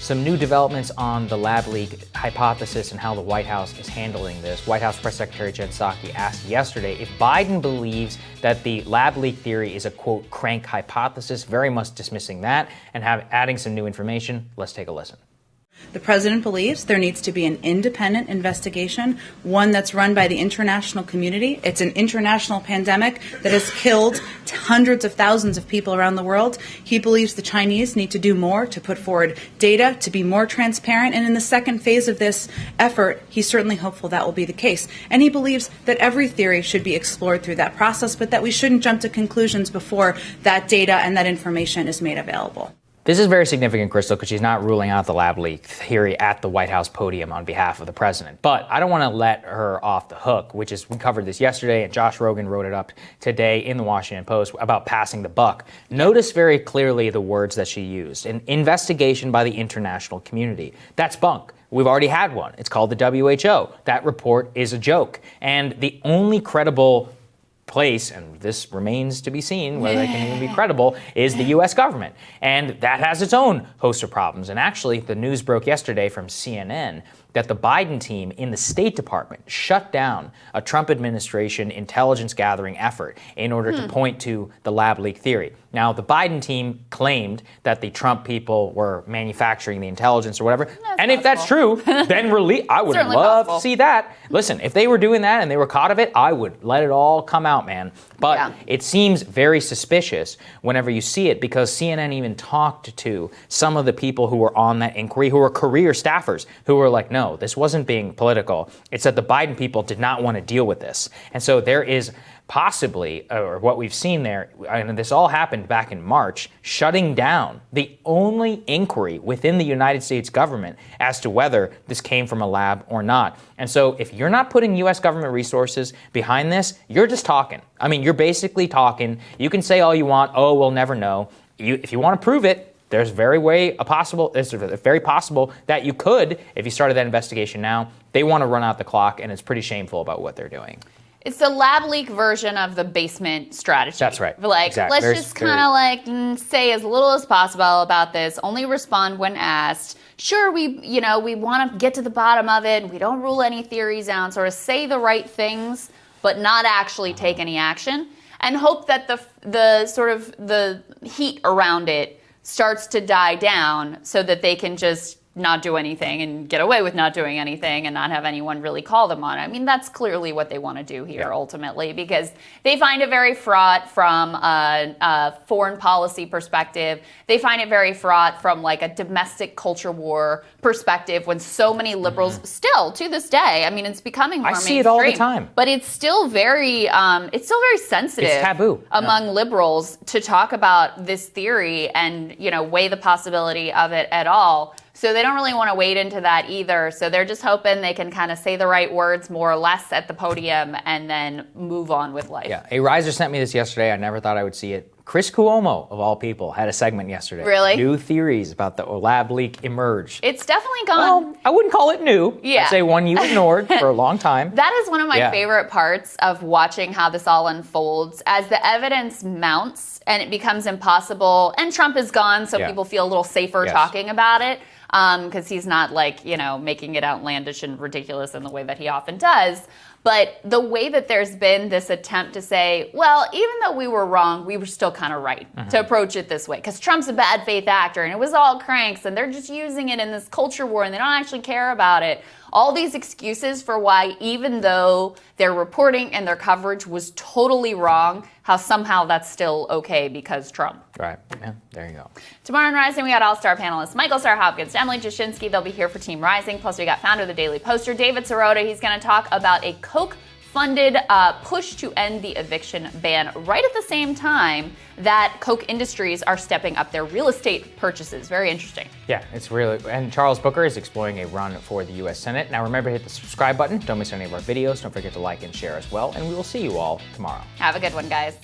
Some new developments on the lab leak hypothesis and how the White House is handling this. White House Press Secretary Jen Psaki asked yesterday if Biden believes that the lab leak theory is a, quote, crank hypothesis, very much dismissing that and adding some new information. Let's take a listen. The president believes there needs to be an independent investigation, one that's run by the international community. It's an international pandemic that has killed hundreds of thousands of people around the world. He believes the Chinese need to do more to put forward data, to be more transparent. And in the second phase of this effort, he's certainly hopeful that will be the case. And he believes that every theory should be explored through that process, but that we shouldn't jump to conclusions before that data and that information is made available. This is very significant, Krystal, because she's not ruling out the lab leak theory at the White House podium on behalf of the president. But I don't want to let her off the hook, which is, we covered this yesterday, and Josh Rogan wrote it up today in the Washington Post about passing the buck. Notice very clearly the words that she used. An investigation by the international community. That's bunk. We've already had one. It's called the WHO. That report is a joke. And the only credible place, and this remains to be seen whether they can even be credible, is the U.S. government. And that has its own host of problems. And actually, the news broke yesterday from CNN that the Biden team in the State Department shut down a Trump administration intelligence gathering effort in order to point to the lab leak theory. Now, the Biden team claimed that the Trump people were manufacturing the intelligence or whatever. And if that's true, then I would love to see that. Listen, if they were doing that and they were caught of it, I would let it all come out, man. But it seems very suspicious whenever you see it, because CNN even talked to some of the people who were on that inquiry, who were career staffers, who were like, no, this wasn't being political. It's that the Biden people did not want to deal with this. And so there is possibly, or what we've seen there, and this all happened back in March, shutting down the only inquiry within the United States government as to whether this came from a lab or not. And so if you're not putting U.S. government resources behind this, you're just talking. I mean, you're basically talking. You can say all you want, oh, we'll never know. If you want to prove it, it's very possible that you could, if you started that investigation now. They want to run out the clock, and it's pretty shameful about what they're doing. It's the lab leak version of the basement strategy. That's right. Like, exactly. Let's just kind of say as little as possible about this. Only respond when asked. Sure, we want to get to the bottom of it. We don't rule any theories out. Sort of say the right things, but not actually take any action, and hope that the heat around it starts to die down so that they can just not do anything and get away with not doing anything and not have anyone really call them on it. I mean, that's clearly what they want to do here ultimately, because they find it very fraught from a foreign policy perspective. They find it very fraught from like a domestic culture war perspective, when so many liberals still to this day, I mean, it's becoming more mainstream. I see it all the time. But it's still very sensitive. It's taboo among liberals to talk about this theory and, weigh the possibility of it at all. So they don't really want to wade into that either. So they're just hoping they can kind of say the right words more or less at the podium and then move on with life. Yeah, a riser sent me this yesterday. I never thought I would see it. Chris Cuomo, of all people, had a segment yesterday. Really? New theories about the lab leak emerged. It's definitely gone. Well, I wouldn't call it new. Yeah. I'd say one you ignored for a long time. That is one of my favorite parts of watching how this all unfolds. As the evidence mounts and it becomes impossible, and Trump is gone, so people feel a little safer talking about it, because he's not making it outlandish and ridiculous in the way that he often does. But the way that there's been this attempt to say, well, even though we were wrong, we were still kind of right to approach it this way, because Trump's a bad faith actor and it was all cranks and they're just using it in this culture war and they don't actually care about it. All these excuses for why, even though their reporting and their coverage was totally wrong, how somehow that's still okay because Trump. Right. Yeah, there you go. Tomorrow in Rising, we got all-star panelists Michael Starr-Hopkins, Emily Jashinsky. They'll be here for Team Rising. Plus, we got founder of the Daily Poster, David Sirota. He's going to talk about a Coke-funded push to end the eviction ban right at the same time that Coke Industries are stepping up their real estate purchases. Very interesting. Yeah, it's really, and Charles Booker is exploring a run for the U.S. Senate. Now remember to hit the subscribe button. Don't miss any of our videos. Don't forget to like and share as well. And we will see you all tomorrow. Have a good one, guys.